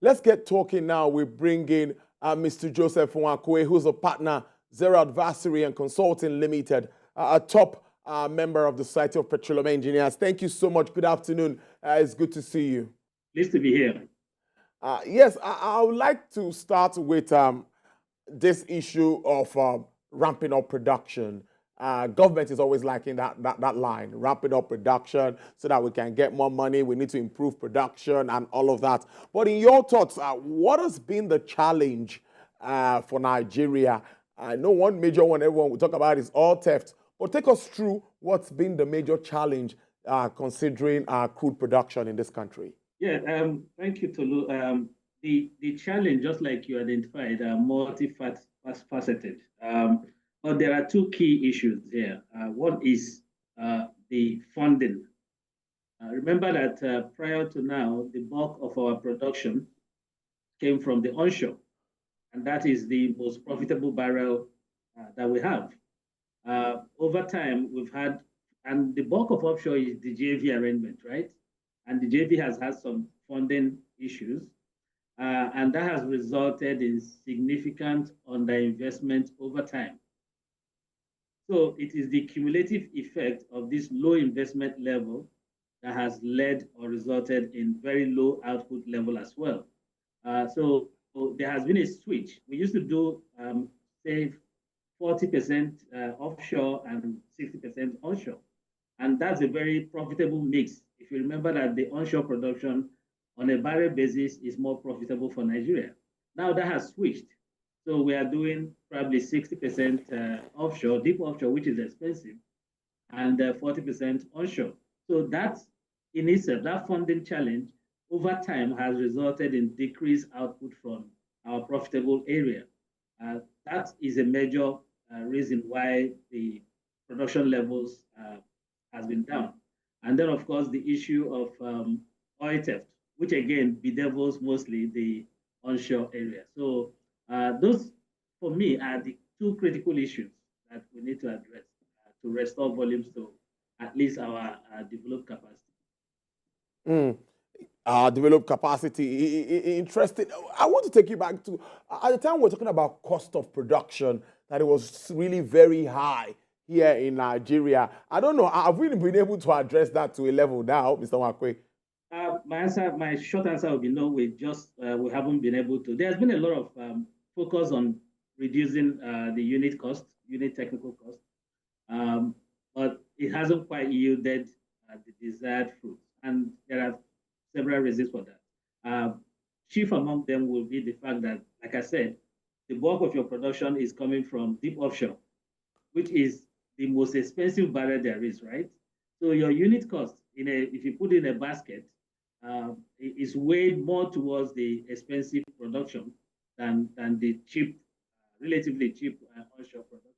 Let's get talking now. We bring in Mr. Joseph Nwakwue, who's a partner, Zero Advisory and Consulting Limited, a top member of the Society of Petroleum Engineers. Thank you so much. Good afternoon. It's good to see you. Pleased to be here. Yes, I would like to start with this issue of ramping up production. Government is always liking that line, ramping up production so that we can get more money. We need to improve production and all of that. But in your thoughts, what has been the challenge for Nigeria? I know one major one everyone will talk about is oil theft. But take us through what's been the major challenge considering crude production in this country. Yeah, thank you, Tolu. The challenge, just like you identified, are multifaceted. But there are two key issues here. One is the funding. Remember that prior to now, the bulk of our production came from the onshore, and that is the most profitable barrel that we have. Over time, we've had, and the bulk of offshore is the JV arrangement, right? And the JV has had some funding issues, and that has resulted in significant underinvestment over time. So it is the cumulative effect of this low investment level that has led or resulted in very low output level as well. So there has been a switch. We used to do, say, 40% offshore and 60% onshore. And that's a very profitable mix. If you remember that the onshore production on a barrel basis is more profitable for Nigeria. Now that has switched. So we are doing probably 60% offshore, deep offshore, which is expensive, and 40% onshore. So that in itself, that funding challenge over time has resulted in decreased output from our profitable area. That is a major reason why the production levels has been down. And then, of course, the issue of oil theft, which again bedevils mostly the onshore area. So those, for me, are the two critical issues that we need to address to restore volumes to at least our developed capacity. Developed capacity. Interesting. I want to take you back to, at the time we're talking about cost of production, that it was really very high here in Nigeria. I don't know, have we been able to address that to a level now, Mr. Nwakwue? My short answer would be no. We haven't been able to. There's been a lot of focus on reducing the unit cost, unit technical cost, but it hasn't quite yielded the desired fruit. And there are several reasons for that. Chief among them will be the fact that, like I said, the bulk of your production is coming from deep offshore, which is the most expensive barrel there is, right? So your unit cost, if you put in a basket, is weighed more towards the expensive production than the cheap, relatively cheap onshore production.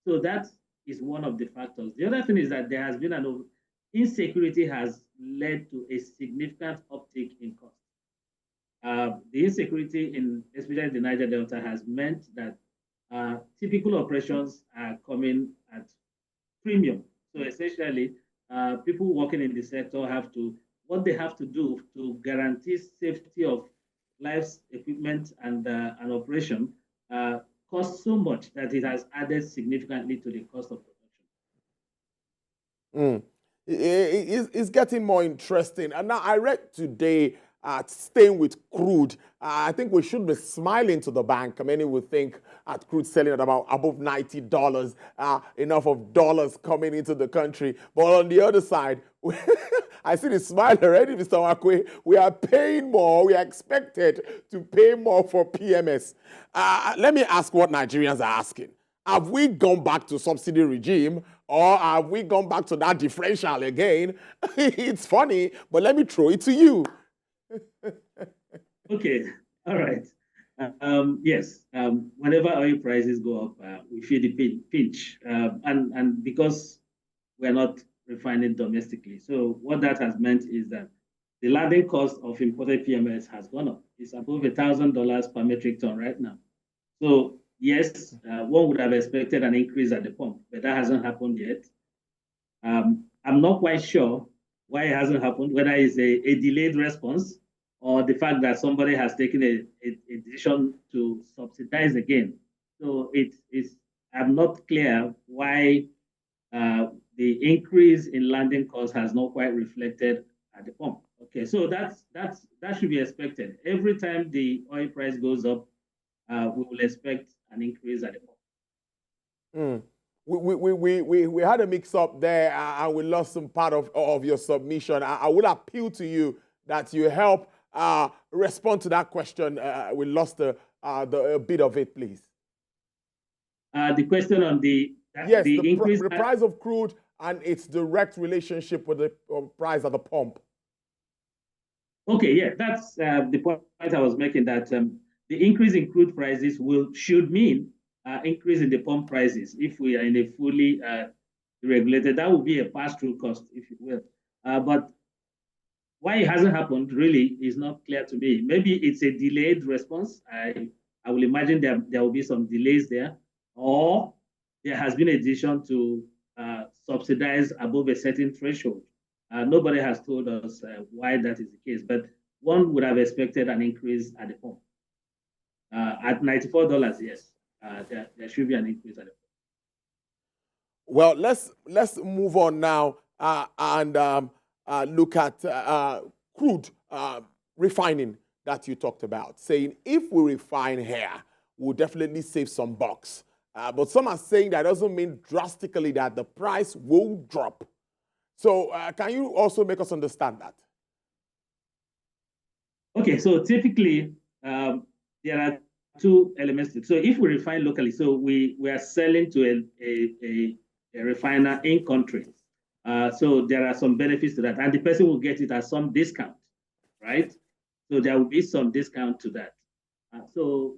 So that is one of the factors. The other thing is that there has been insecurity has led to a significant uptick in cost. The insecurity in especially the Niger Delta has meant that typical operations are coming at premium. So essentially, people working in the sector what they have to do to guarantee safety of lives, equipment, and operation costs so much that it has added significantly to the cost of production. It's getting more interesting. And now I read today, staying with crude, I think we should be smiling to the bank. Many would think at crude selling at about above $90, enough of dollars coming into the country. But on the other side, I see the smile already, Mr. Nwakwue. We are paying more. We are expected to pay more for PMS. Let me ask what Nigerians are asking. Have we gone back to subsidy regime, or have we gone back to that differential again? It's funny, but let me throw it to you. Okay, all right. Yes, whenever oil prices go up, we feel the pinch, and because we're not refining domestically. So what that has meant is that the landing cost of imported PMS has gone up. It's above $1,000 per metric ton right now. So yes, one would have expected an increase at the pump, but that hasn't happened yet. I'm not quite sure why it hasn't happened, whether it's a delayed response or the fact that somebody has taken a decision to subsidize again. So I'm not clear why the increase in landing cost has not quite reflected at the pump. Okay, so that should be expected. Every time the oil price goes up, we will expect an increase at the pump. Mm. We had a mix-up there, and we lost some part of your submission. I would appeal to you that you help respond to that question. We lost a bit of it, please. The question on the increase, the price of crude and its direct relationship with the price at the pump. Okay, yeah, that's the point I was making, that the increase in crude prices should mean increase in the pump prices if we are in a fully regulated. That would be a pass-through cost, if you will. But why it hasn't happened really is not clear to me. Maybe it's a delayed response. I will imagine there will be some delays there, or there has been a decision to subsidize above a certain threshold. Nobody has told us why that is the case, but one would have expected an increase at the pump. At $94, yes, there should be an increase at the pump. Well, let's move on now and look at crude refining that you talked about, saying if we refine here, we'll definitely save some bucks. But some are saying that doesn't mean drastically that the price will drop. So can you also make us understand that? Okay, so typically there are two elements. So if we refine locally, so we are selling to a refiner in country. So there are some benefits to that, and the person will get it at some discount, right? So there will be some discount to that. So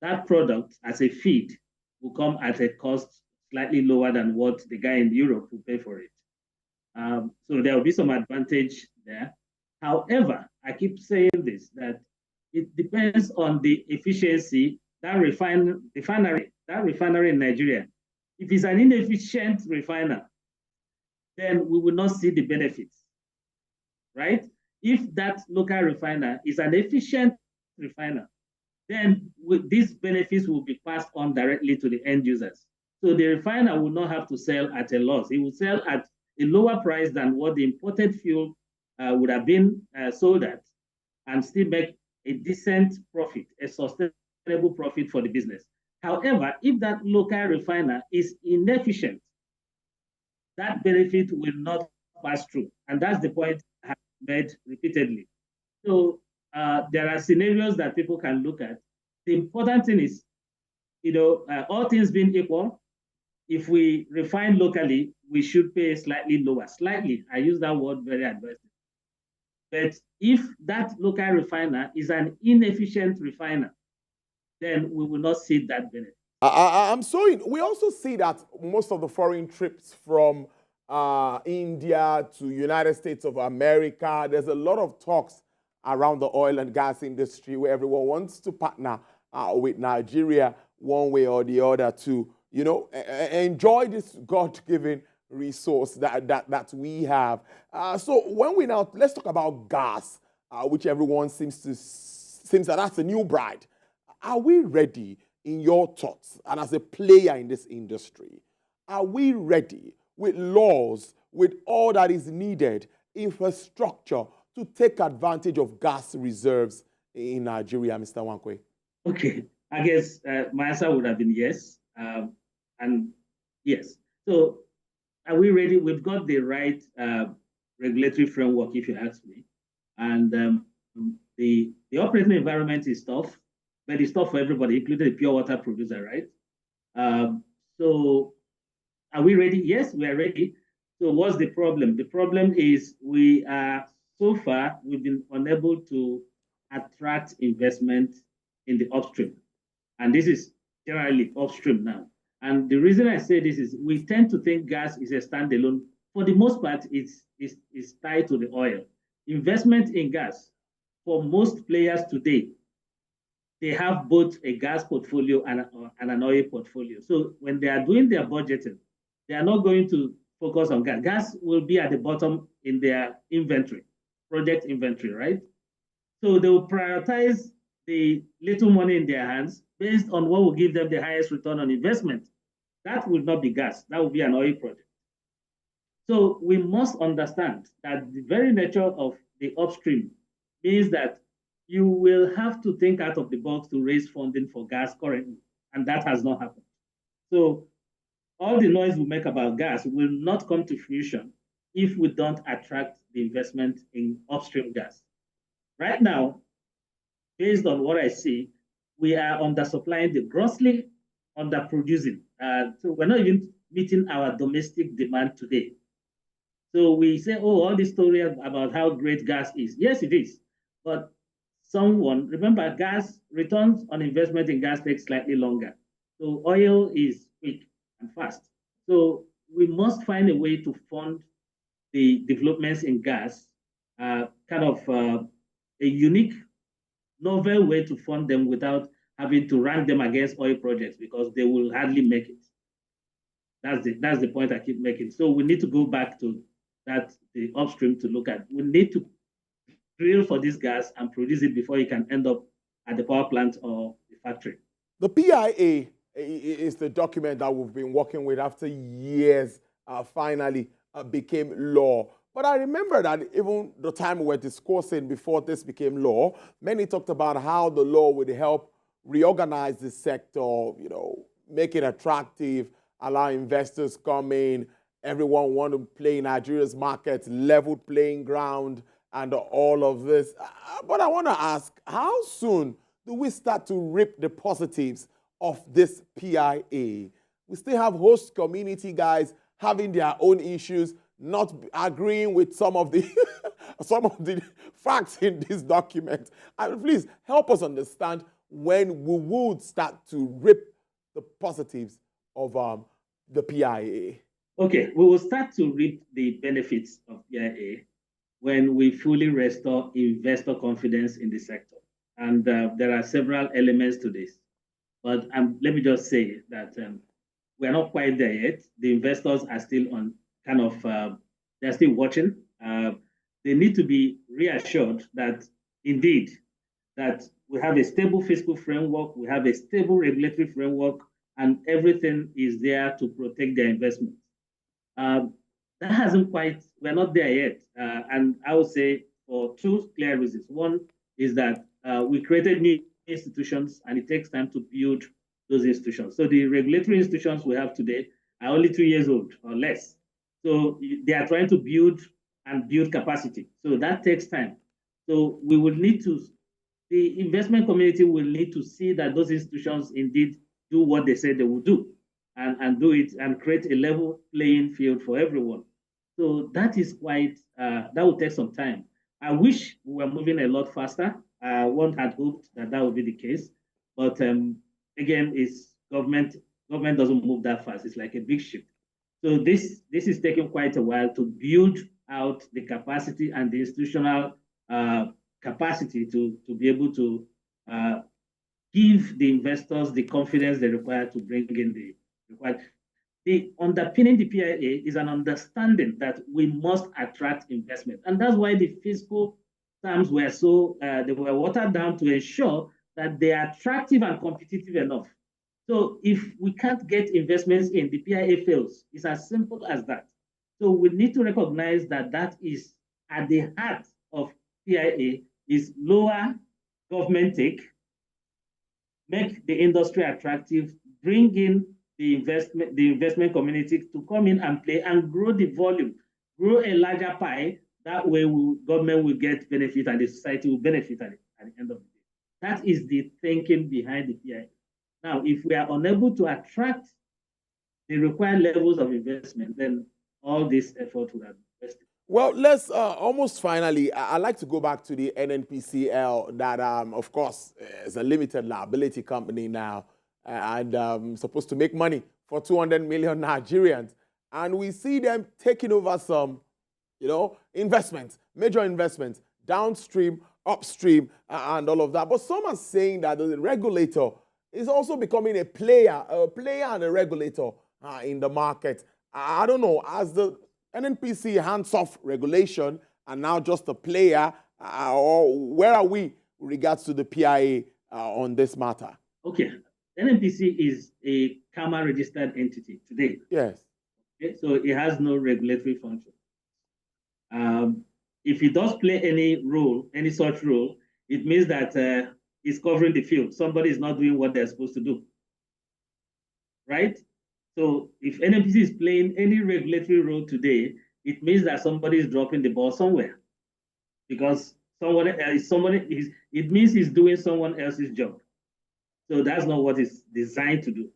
that product as a feed will come at a cost slightly lower than what the guy in Europe will pay for it. So there will be some advantage there. However, I keep saying this, that it depends on the efficiency that refinery in Nigeria. If it's an inefficient refiner, then we will not see the benefits, right? If that local refiner is an efficient refiner, then these benefits will be passed on directly to the end users. So the refiner will not have to sell at a loss. He will sell at a lower price than what the imported fuel would have been sold at, and still make a decent profit, a sustainable profit for the business. However, if that local refiner is inefficient, that benefit will not pass through. And that's the point I have made repeatedly. So there are scenarios that people can look at. The important thing is, all things being equal, if we refine locally, we should pay slightly lower. Slightly, I use that word very adversely. But if that local refiner is an inefficient refiner, then we will not see that benefit. We also see that most of the foreign trips from India to United States of America, there's a lot of talks around the oil and gas industry where everyone wants to partner with Nigeria one way or the other to, enjoy this God-given resource that we have. So let's talk about gas, which everyone seems that that's a new bride. Are we ready, in your thoughts, and as a player in this industry, are we ready with laws, with all that is needed, infrastructure, to take advantage of gas reserves in Nigeria, Mr. Nwakwue? Okay, I guess my answer would have been yes, and yes. So are we ready? We've got the right regulatory framework, if you ask me. And the operating environment is tough, but it's tough for everybody, including the pure water producer, right? So are we ready? Yes, we are ready. So what's the problem? The problem is we've been unable to attract investment in the upstream. And this is generally upstream now. And the reason I say this is we tend to think gas is a standalone. For the most part, it's tied to the oil. Investment in gas, for most players today, they have both a gas portfolio and an oil portfolio. So when they are doing their budgeting, they are not going to focus on gas. Gas will be at the bottom in their inventory, project inventory, right? So they will prioritize the little money in their hands based on what will give them the highest return on investment. That will not be gas. That will be an oil project. So we must understand that the very nature of the upstream means that you will have to think out of the box to raise funding for gas currently, and that has not happened. So all the noise we make about gas will not come to fruition if we don't attract the investment in upstream gas. Right now, based on what I see, we are undersupplying the grossly underproducing. So we're not even meeting our domestic demand today. So we say, oh, all this story about how great gas is. Yes, it is. But remember, gas returns on investment in gas takes slightly longer. So oil is quick and fast. So we must find a way to fund the developments in gas, a unique, novel way to fund them without having to rank them against oil projects because they will hardly make it. That's the point I keep making. So we need to go back to the upstream to look at. We need to drill for this gas and produce it before it can end up at the power plant or the factory. The PIA is the document that we've been working with after years, finally became law. But I remember that even the time we were discussing before this became law, many talked about how the law would help reorganize the sector, make it attractive, allow investors come in, everyone want to play in Nigeria's market, level playing ground, and all of this. But I want to ask, how soon do we start to reap the positives of this PIA? We still have host community guys having their own issues, not agreeing with some of the some of the facts in this document. And please help us understand when we would start to reap the positives of the PIA. Okay, we will start to reap the benefits of PIA when we fully restore investor confidence in the sector. And there are several elements to this. But let me just say that we're not quite there yet. The investors are still on they're still watching. They need to be reassured that indeed, that we have a stable fiscal framework, we have a stable regulatory framework, and everything is there to protect their investments. That hasn't we're not there yet. And I would say for two clear reasons. One is that we created new institutions and it takes time to build those institutions. So the regulatory institutions we have today are only 2 years old or less. So they are trying to build capacity. So that takes time. So the investment community will need to see that those institutions indeed do what they say they will do and do it and create a level playing field for everyone. So that is that will take some time. I wish we were moving a lot faster. One had hoped that would be the case. But again, it's government doesn't move that fast. It's like a big ship. So this is taking quite a while to build out the capacity and the institutional capacity to be able to give the investors the confidence they require to bring in the required. The underpinning the PIA is an understanding that we must attract investment. And that's why the fiscal terms were they were watered down to ensure that they are attractive and competitive enough. So if we can't get investments in, the PIA fails. It's as simple as that. So we need to recognize that is at the heart of PIA is lower government take, make the industry attractive, bring in the investment community to come in and play and grow the volume, grow a larger pie. That way, government will get benefit and the society will benefit at the end of the day. That is the thinking behind the PIA. Now, if we are unable to attract the required levels of investment, then all this effort will have been wasted. Well, let's almost finally, I'd like to go back to the NNPCL that, of course, is a limited liability company now and supposed to make money for 200 million Nigerians. And we see them taking over some, investments, major investments, downstream, upstream, and all of that. But some are saying that the regulator is also becoming a player and a regulator in the market. I don't know, as the NNPC hands off regulation and now just a player or where are we with regards to the PIA on this matter? Okay, NNPC is a CAMA registered entity today. Yes. Okay? So it has no regulatory function. If it does play any role, any such role, it means that it's covering the field. Somebody is not doing what they're supposed to do, right? So if NNPC is playing any regulatory role today, it means that somebody is dropping the ball somewhere, because it means he's doing someone else's job. So that's not what it's designed to do.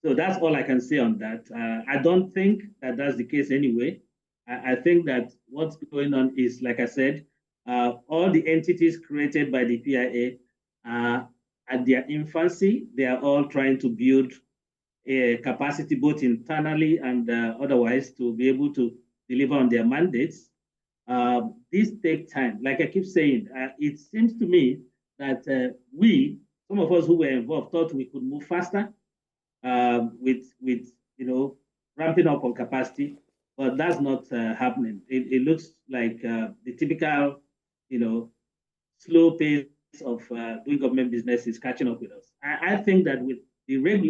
So that's all I can say on that. I don't think that that's the case anyway. I think that what's going on is, like I said, all the entities created by the PIA at their infancy, they are all trying to build a capacity both internally and otherwise to be able to deliver on their mandates. This takes time. Like I keep saying, it seems to me that some of us who were involved, thought we could move faster with ramping up on capacity. But that's not happening. It looks like the typical, slow pace of doing government business is catching up with us. I think that with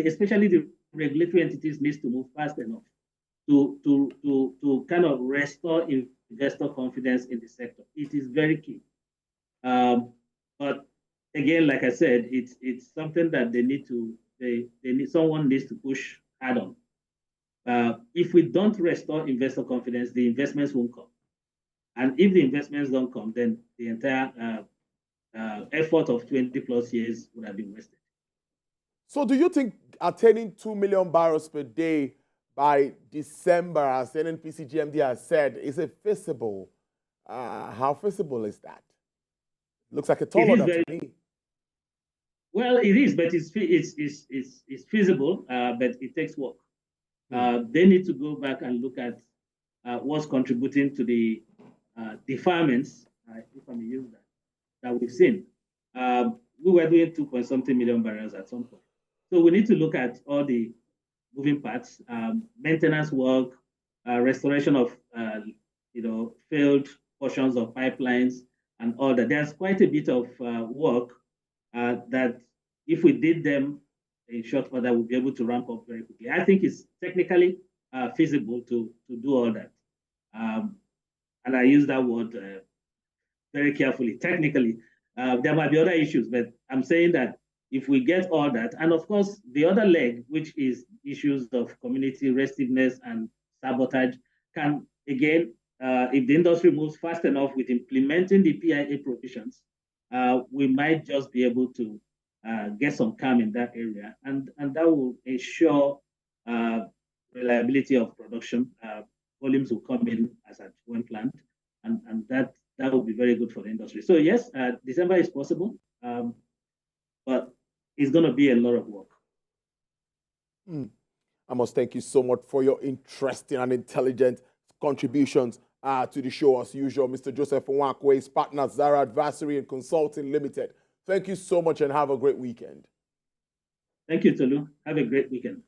especially the regulatory entities, needs to move fast enough to kind of restore investor confidence in the sector. It is very key. But again, like I said, it's something that someone needs to push hard on. If we don't restore investor confidence, the investments won't come. And if the investments don't come, then the entire effort of 20 plus years would have been wasted. So do you think attaining 2 million barrels per day by December, as NNPC GMD has said, is it feasible? How feasible is that? Looks like a tall order to me. Well, it is, but it's feasible, but it takes work. They need to go back and look at what's contributing to the deferments, if I may use that we've seen. We were doing 2-something million barrels at some point. So we need to look at all the moving parts, maintenance work, restoration of failed portions of pipelines and all that. There's quite a bit of work that if we did them in short order, we'll be able to ramp up very quickly. I think it's technically feasible to do all that. And I use that word very carefully. Technically, there might be other issues, but I'm saying that if we get all that, and of course, the other leg, which is issues of community restiveness and sabotage, can, again, if the industry moves fast enough with implementing the PIA provisions, we might just be able to get some calm in that area, and that will ensure reliability of production. Volumes will come in as at when planned, and that will be very good for the industry. So yes, December is possible, but it's going to be a lot of work. I must thank you so much for your interesting and intelligent contributions to the show as usual. Mr. Joseph Nwakwue, his partner Zara Advisory and Consulting Limited. Thank you so much and have a great weekend. Thank you, Tolu. Have a great weekend.